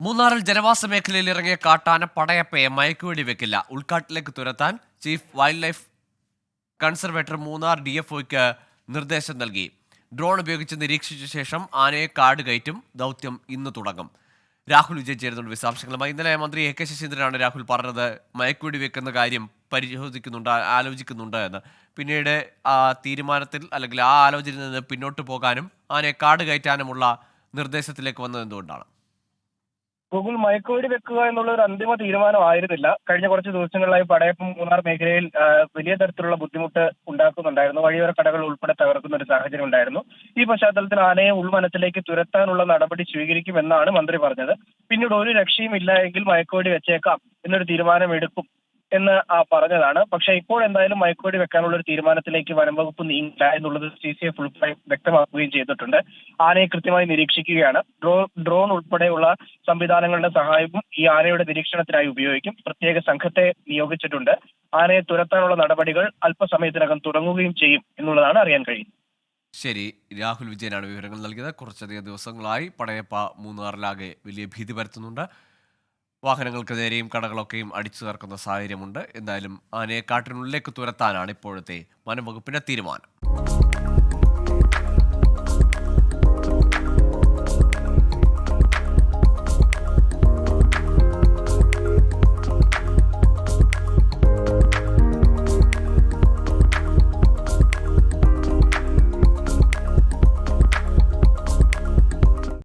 മൂന്നാറിൽ ജനവാസ മേഖലയിൽ ഇറങ്ങിയ കാട്ടാന പടയപ്പയെ മയക്കുവെടി വെക്കില്ല. ഉൾക്കാട്ടിലേക്ക് തുരത്താൻ chief wildlife conservator Munnar DFOയ്ക്ക് നിർദ്ദേശം നൽകി. ഡ്രോൺ ഉപയോഗിച്ച് നിരീക്ഷിച്ച ശേഷം ആനയെ കാട് കയറ്റും. ദൗത്യം ഇന്ന് തുടങ്ങും. രാഹുൽ വിജയൻ ചേരുന്നുണ്ട് വിശദാംശങ്ങളുമായി. ഇന്നലെ മന്ത്രി AK ശശീന്ദ്രനാണ് രാഹുൽ പറഞ്ഞത് മയക്കുവെടി വെക്കുന്ന കാര്യം ആലോചിക്കുന്നുണ്ട് എന്ന്. പിന്നീട് ആ തീരുമാനത്തിൽ അല്ലെങ്കിൽ ആ ആലോചനയിൽ നിന്ന് പിന്നോട്ട് പോകാനും ആനയെ കാട് കയറ്റാനുമുള്ള നിർദ്ദേശത്തിലേക്ക് വന്നത് എന്തുകൊണ്ടാണ്? ഗൂഗിൾ മയക്കുവെടി വെക്കുക എന്നുള്ള ഒരു അന്തിമ തീരുമാനമായിരുന്നില്ല. കഴിഞ്ഞ കുറച്ച് ദിവസങ്ങളിലായി പടയപ്പം മൂന്നാർ മേഖലയിൽ വലിയ തരത്തിലുള്ള ബുദ്ധിമുട്ട് ഉണ്ടാക്കുന്നുണ്ടായിരുന്നു. വഴിയോര കടകൾ ഉൾപ്പെടെ തകർക്കുന്ന ഒരു സാഹചര്യം ഉണ്ടായിരുന്നു. ഈ പശ്ചാത്തലത്തിൽ ആനയെ ഉൾവനത്തിലേക്ക് തുരത്താനുള്ള നടപടി സ്വീകരിക്കുമെന്നാണ് മന്ത്രി പറഞ്ഞത്. പിന്നീട് ഒരു രക്ഷയും ഇല്ല എങ്കിൽ മയക്കുവെടി വെച്ചേക്കാം എന്നൊരു തീരുമാനം എടുക്കും എന്ന് പറഞ്ഞതാണ്. പക്ഷേ ഇപ്പോൾ എന്തായാലും മയക്കുവെടി വെക്കാനുള്ള ഒരു തീരുമാനത്തിലേക്ക് വനംവകുപ്പ് നീങ്ങില്ല എന്നുള്ളത് CCF ഉൾപ്പെടെ വ്യക്തമാക്കുകയും ചെയ്തിട്ടുണ്ട്. ആനയെ കൃത്യമായി നിരീക്ഷിക്കുകയാണ്. ഡ്രോൺ ഉൾപ്പെടെയുള്ള സംവിധാനങ്ങളുടെ സഹായവും ഈ ആനയുടെ നിരീക്ഷണത്തിനായി ഉപയോഗിക്കും. പ്രത്യേക സംഘത്തെ നിയോഗിച്ചിട്ടുണ്ട്. ആനയെ തുരത്താനുള്ള നടപടികൾ അല്പസമയത്തിനകം തുടങ്ങുകയും ചെയ്യും എന്നുള്ളതാണ് അറിയാൻ കഴിയുന്നത്. ശരി, രാഹുൽ വിജയനാണ് വിവരങ്ങൾ നൽകിയത്. കുറച്ചധികം ദിവസങ്ങളായി പടയപ്പ മൂന്നാറിലാകെ വലിയ ഭീതി പരത്തുന്നുണ്ട്. വാഹനങ്ങൾക്ക് നേരെയും കടകളൊക്കെയും അടിച്ചു തകർക്കുന്ന സാഹചര്യമുണ്ട്. എന്തായാലും ആനയെ കാട്ടിനുള്ളിലേക്ക് തുരത്താനാണ് ഇപ്പോഴത്തെ വനം വകുപ്പിന്റെ തീരുമാനം.